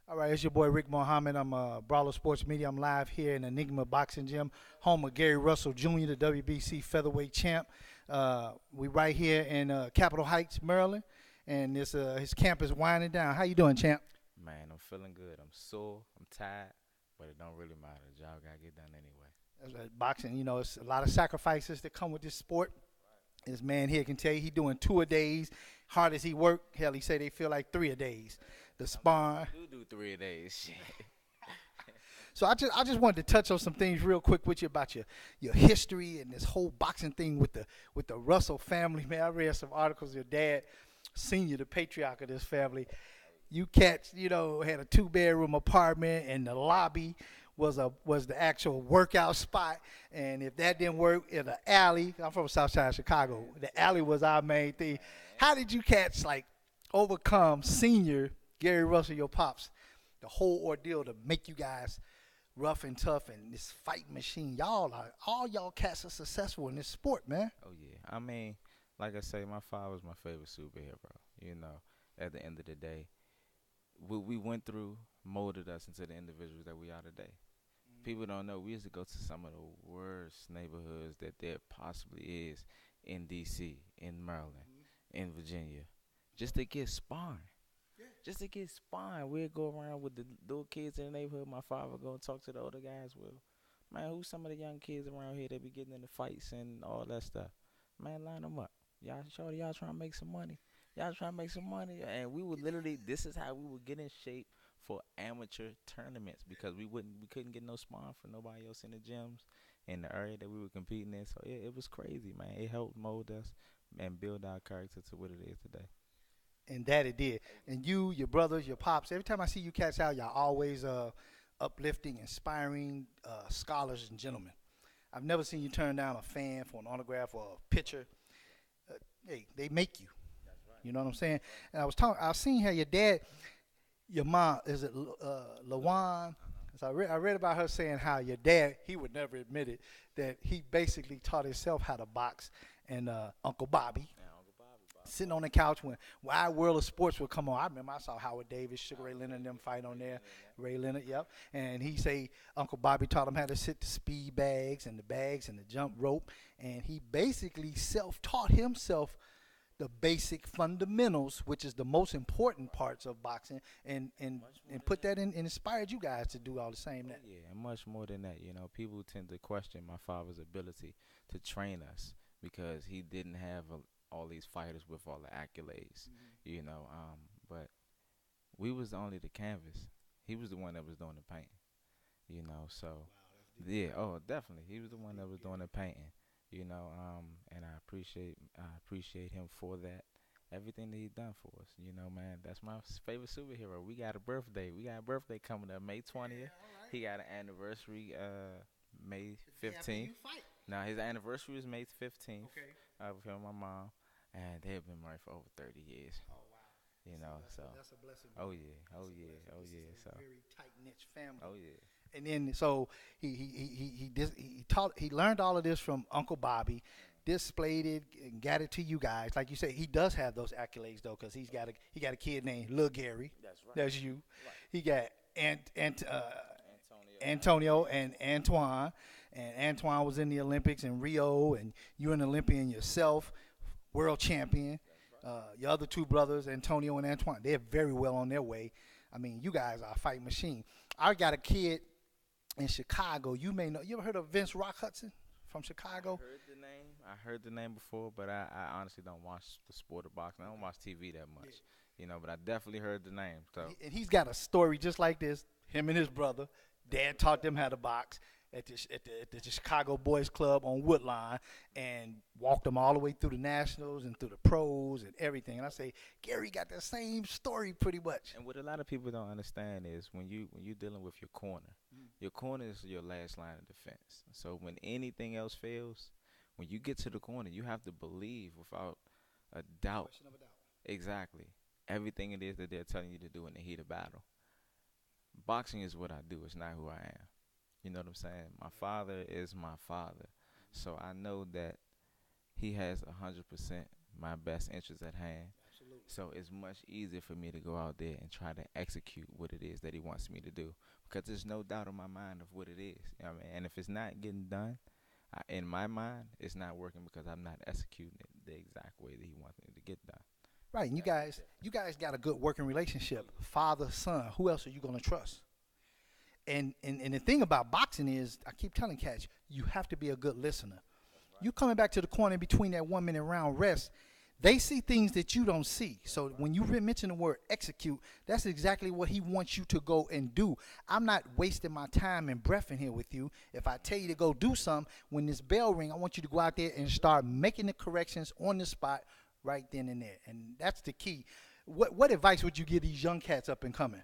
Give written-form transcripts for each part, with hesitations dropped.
All right, it's your boy Rick Mohamed. I'm Brawler Sports Media. I'm live here in Enigma Boxing Gym, home of Gary Russell Jr., the WBC Featherweight Champ. We right here in Capitol Heights, Maryland, and his camp is winding down. How you doing, champ? Man, I'm feeling good. I'm sore. I'm tired, but it don't really matter. The job gotta get done anyway. Boxing, it's a lot of sacrifices that come with this sport. This man here can tell you he doing 2 a days. Hard as he work, hell, he say they feel like 3 a days. The sparring. Do 3 days. Shit. So I just wanted to touch on some things real quick with you about your history and this whole boxing thing with the Russell family. Man, I read some articles. Your dad, senior, the patriarch of this family. You cats, had a 2 bedroom apartment, and the lobby was the actual workout spot. And if that didn't work, in the alley, I'm from South Side of Chicago. The alley was our main thing. How did you cats overcome senior Gary Russell, your pops, the whole ordeal to make you guys rough and tough and this fight machine? All y'all cats are successful in this sport, man. Oh yeah. I mean, like I say, my father was my favorite superhero. At the end of the day, what we went through molded us into the individuals that we are today. People don't know we used to go to some of the worst neighborhoods that there possibly is in D.C., in Maryland, in Virginia, just to get sparring. Just to get sparring. We'd go around with the little kids in the neighborhood. My father would go and talk to the older guys. Well, man, who's some of the young kids around here that be getting into fights and all that stuff? Man, line them up. Y'all trying to make some money. Y'all trying to make some money. And we would literally, this is how we would get in shape for amateur tournaments because we couldn't get no sparring for nobody else in the gyms in the area that we were competing in. So it was crazy, man. It helped mold us and build our character to what it is today. And that it did. And you, your brothers, your pops, every time I see you cats out, y'all always uplifting, inspiring scholars and gentlemen. I've never seen you turn down a fan for an autograph or a picture. Hey, they make you. You know what I'm saying? And I was seeing how your dad, your mom, is it Lawan? So I read about her saying how your dad, he would never admit it, that he basically taught himself how to box. And Uncle Bobby, sitting on the couch when Wide World of Sports would come on. I remember I saw Howard Davis, Sugar Ray Leonard and them fight on there. Ray Leonard, yep. And he say Uncle Bobby taught him how to sit the speed bags and the jump rope. And he basically self-taught himself the basic fundamentals, which is the most important parts of boxing, and put that in and inspired you guys to do all the same. Oh, That. yeah, and much more than that. People tend to question my father's ability to train us because he didn't have all these fighters with all the accolades, but we was only the canvas. He was the one that was doing the painting, so yeah, oh, definitely. He was the one that was doing the painting, and I appreciate him for that. Everything that he done for us, man. That's my favorite superhero. We got a birthday. We got a birthday coming up May 20th. He got an anniversary May 15th. Now his anniversary is May 15th. With him and my mom, and they've been married for over 30 years. Oh wow. So. That's a blessing. Oh yeah, oh yeah, oh yeah. So. Very tight knit family. Oh yeah. And then so he learned all of this from Uncle Bobby, displayed it and got it to you guys. Like you said, he does have those accolades though, because he got a kid named Lil Gary. That's right. That's you. Right. He got Antonio and Antoine. And Antoine was in the Olympics in Rio, and you're an Olympian yourself, world champion. Your other two brothers, Antonio and Antoine, they're very well on their way. I mean, you guys are a fight machine. I got a kid in Chicago. You may know. You ever heard of Vince Rock Hudson from Chicago? I heard the name before, but I honestly don't watch the sport of boxing. I don't watch TV that much, but I definitely heard the name. So. And he's got a story just like this. Him and his brother, dad taught them how to box at the Chicago Boys Club on Woodline, and walked them all the way through the Nationals and through the pros and everything. And I say, Gary got the same story pretty much. And what a lot of people don't understand is when you're dealing with your corner is your last line of defense. So when anything else fails, when you get to the corner, you have to believe without a doubt. Question of a doubt. Exactly. Everything it is that they're telling you to do in the heat of battle. Boxing is what I do. It's not who I am. You know what I'm saying? My father is my father. So I know that he has 100% my best interest at hand. Absolutely. So it's much easier for me to go out there and try to execute what it is that he wants me to do, because there's no doubt in my mind of what it is. You know what I mean? And if it's not getting done, in my mind, it's not working because I'm not executing it the exact way that he wants me to get done. Right, and you guys got a good working relationship, father son. Who else are you gonna trust? And the thing about boxing is, I keep telling cats, you have to be a good listener. You coming back to the corner in between that 1 minute round rest, they see things that you don't see. So when you mention the word execute, that's exactly what he wants you to go and do. I'm not wasting my time and breath in here with you. If I tell you to go do something, when this bell ring, I want you to go out there and start making the corrections on the spot right then and there. And that's the key. What advice would you give these young cats up and coming?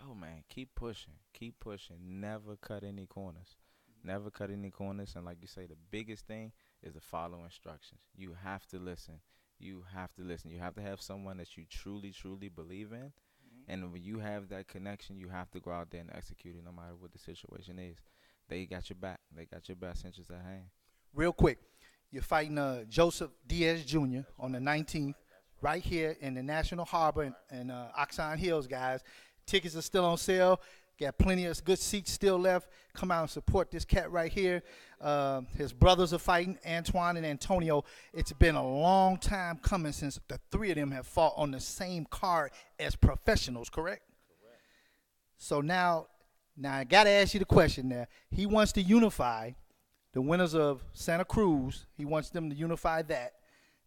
Oh man, keep pushing, keep pushing. Never cut any corners, never cut any corners. And like you say, the biggest thing is to follow instructions. You have to listen. You have to listen. You have to have someone that you truly, truly believe in. And when you have that connection, you have to go out there and execute it no matter what the situation is. They got your back. They got your best interest at hand. Real quick, you're fighting Joseph Diaz Jr. on the 19th, right here in the National Harbor and Oxon Hills, guys. Tickets are still on sale. Got plenty of good seats still left. Come out and support this cat right here. His brothers are fighting, Antoine and Antonio. It's been a long time coming since the three of them have fought on the same card as professionals, correct? Correct. So now I got to ask you the question there. He wants to unify the winners of Santa Cruz. He wants them to unify that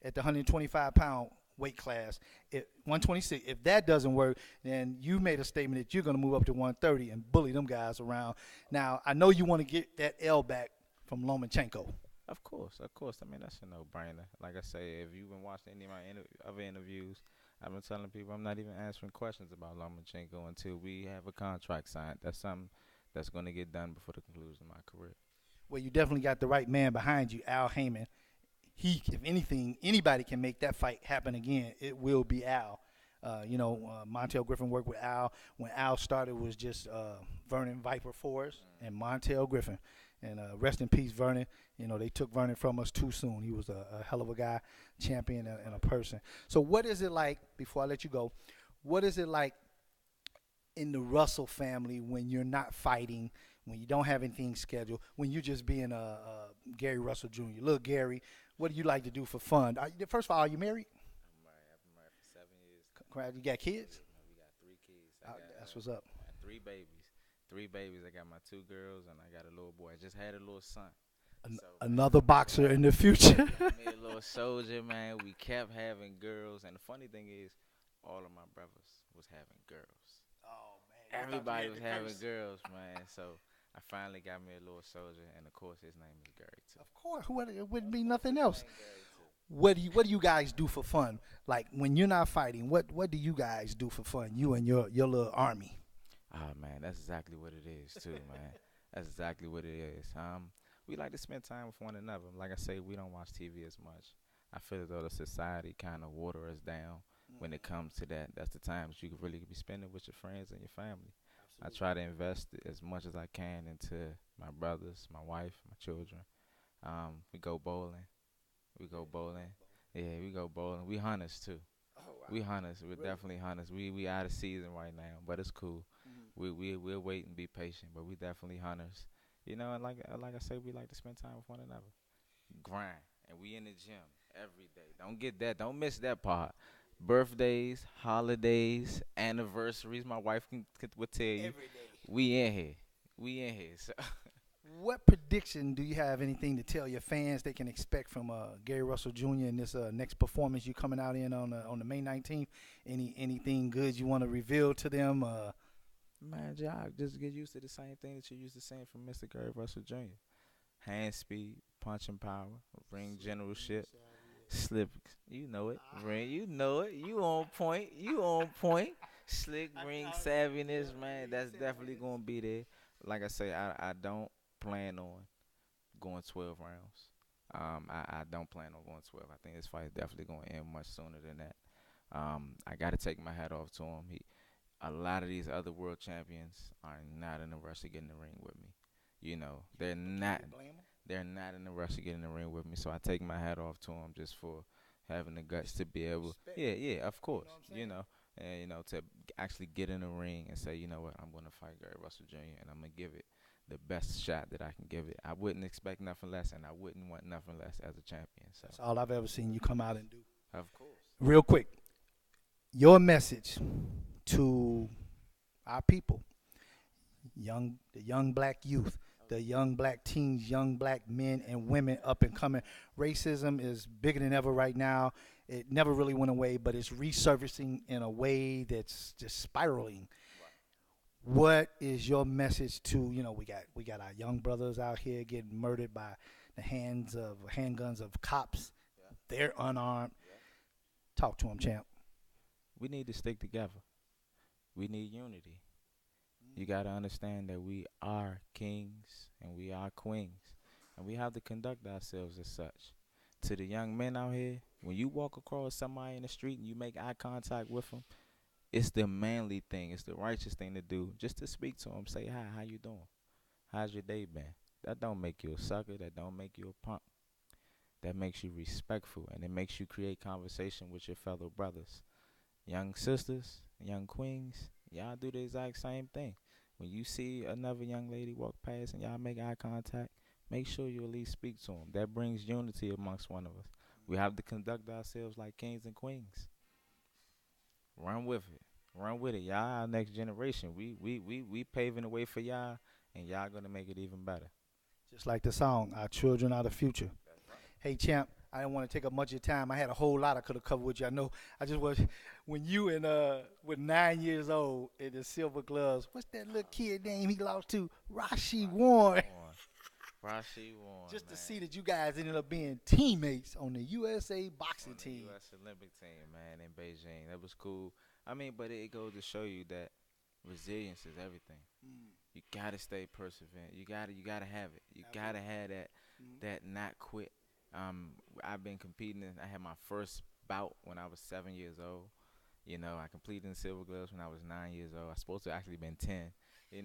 at the 125-pound weight class. 126. If that doesn't work, then you made a statement that you're going to move up to 130 and bully them guys around. Now, I know you want to get that L back from Lomachenko. Of course, of course. I mean, that's a no-brainer. Like I say, if you've been watching any of my other interviews, I've been telling people I'm not even answering questions about Lomachenko until we have a contract signed. That's something that's going to get done before the conclusion of my career. Well, you definitely got the right man behind you, Al Heyman. If anything, anybody can make that fight happen again, it will be Al. Montel Griffin worked with Al. When Al started, it was just Vernon Viper Forrest and Montel Griffin. And rest in peace, Vernon. They took Vernon from us too soon. He was a hell of a guy, champion, and a person. So what is it like, before I let you go, what is it like in the Russell family when you're not fighting, when you don't have anything scheduled, when you're just being Gary Russell Jr., little Gary? What do you like to do for fun? First of all, are you married? I'm married. I've been married for 7 years. You got kids? We got 3 kids. That's what's up. I got 3 babies. 3 babies. I got my 2 girls, and I got a little boy. I just had a little son. Another boxer in the future. Me a little soldier, man. We kept having girls, and the funny thing is, all of my brothers was having girls. Oh man! Everybody was having girls, man. So I finally got me a little soldier, and of course, his name is Gary too. Of course, it wouldn't be nothing else. What do you guys do for fun? Like when you're not fighting, what do you guys do for fun? You and your little army. Oh man, that's exactly what it is too, man. That's exactly what it is. We like to spend time with one another. Like I say, we don't watch TV as much. I feel as though the society kind of water us down when it comes to that. That's the times you could really be spending with your friends and your family. Absolutely. I try to invest as much as I can into my brothers, my wife, my children. We go bowling. Yeah, we go bowling. We hunters too. Oh, wow. We hunters. We're really? Definitely hunters. We out of season right now, but it's cool. Mm-hmm. We'll wait and be patient, but we definitely hunters. And like I say, we like to spend time with one another. Grind, and we in the gym every day. Don't miss that part. Birthdays, holidays, anniversaries. My wife would tell you. Every day. We in here. So. What prediction do you have? Anything to tell your fans they can expect from Gary Russell Jr. in this next performance you coming out in on the May 19th? Anything good you want to reveal to them? Man, y'all just get used to the same thing that you're used to seeing from Mr. Gary Russell Jr. Hand speed, punching power, ring generalship, slip. You know it. Ring. You know it. You on point. Slick ring savviness, man. That's definitely gonna be there. Like I say, I don't plan on going 12 rounds. I don't plan on going 12. I think this fight is definitely going to end much sooner than that. I got to take my hat off to him. A lot of these other world champions are not in a rush to get in the ring with me. They're not in a rush to get in the ring with me. So I take my hat off to him just for having the guts to be able, Respect. yeah, of course, what I'm saying? and to actually get in the ring and say, you know what, I'm gonna fight Gary Russell Jr. and I'm gonna give it the best shot that I can give it. I wouldn't expect nothing less, and I wouldn't want nothing less as a champion. So, That's all I've ever seen you come out and do. of course, Real quick, your message to our people, the young black youth, the young black teens, young black men and women up and coming. Racism is bigger than ever right now. It never really went away, but it's resurfacing in a way that's just spiraling. What is your message to, we got our young brothers out here getting murdered by the handguns of cops. Yeah. They're unarmed. Yeah. Talk to them, champ. We need to stick together. We need unity. You got to understand that we are kings and we are queens, and we have to conduct ourselves as such. To the young men out here, when you walk across somebody in the street and you make eye contact with them, it's the manly thing, it's the righteous thing to do, just to speak to them, say, hi, how you doing? How's your day been? That don't make you a sucker, that don't make you a punk. That makes you respectful, and it makes you create conversation with your fellow brothers. Young sisters, young queens, y'all do the exact same thing. When you see another young lady walk past and y'all make eye contact, make sure you at least speak to them. That brings unity amongst one of us. We have to conduct ourselves like kings and queens. Run with it. Run with it. Y'all our next generation. We paving the way for y'all, and y'all going to make it even better. Just like the song, Our Children Are the Future. That's right. Hey, champ, I didn't want to take up much of your time. I had a whole lot I could have covered with you. I know I just was, when you with 9 years old in the silver gloves, what's that little kid name he lost to? Rashi Warren. Rashi Warren. Just to see that you guys ended up being teammates on the USA boxing team. U.S. Olympic team, man, in Beijing. That was cool. I mean, but it goes to show you that resilience is everything. You gotta stay perseverant. You gotta have it. You gotta have that not quit. I've been competing. I had my first bout when I was 7 years old. I completed in silver gloves when I was 9 years old. I was supposed to actually been 10.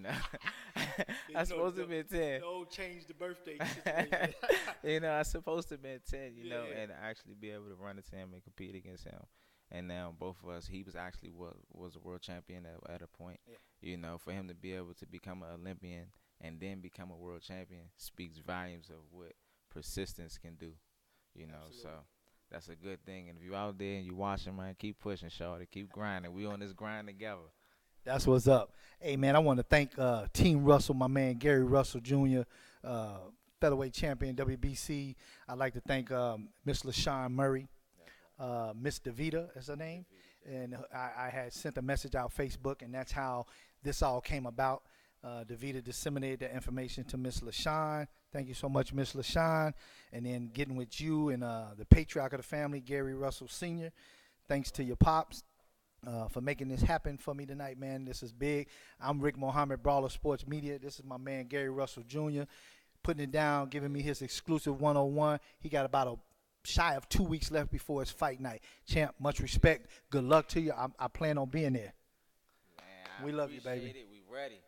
I was supposed to have been 10. Don't change the birthday I was supposed to have been 10, Yeah. and actually be able to run into him and compete against him. And now both of us, he was actually was a world champion at a point. Yeah. For him to be able to become an Olympian and then become a world champion speaks volumes of what persistence can do. So that's a good thing. And if you out there and you watching, man, keep pushing, shawty. Keep grinding. We on this grind together. That's what's up. Hey, man, I want to thank Team Russell, my man Gary Russell Jr., Featherweight Champion, WBC. I'd like to thank Miss LaShawn Murray, Miss DeVita is her name. And I had sent a message out Facebook, and that's how this all came about. DeVita disseminated that information to Miss LaShawn. Thank you so much, Miss LaShawn. And then getting with you and the patriarch of the family, Gary Russell Sr. Thanks to your pops. For making this happen for me tonight, man. This is big. I'm Rick Mohamed, Brawler Sports Media. This is my man, Gary Russell Jr., putting it down, giving me his exclusive 101. He got about a shy of 2 weeks left before his fight night. Champ, much respect. Good luck to you. I plan on being there. Man, We love you, baby. We ready.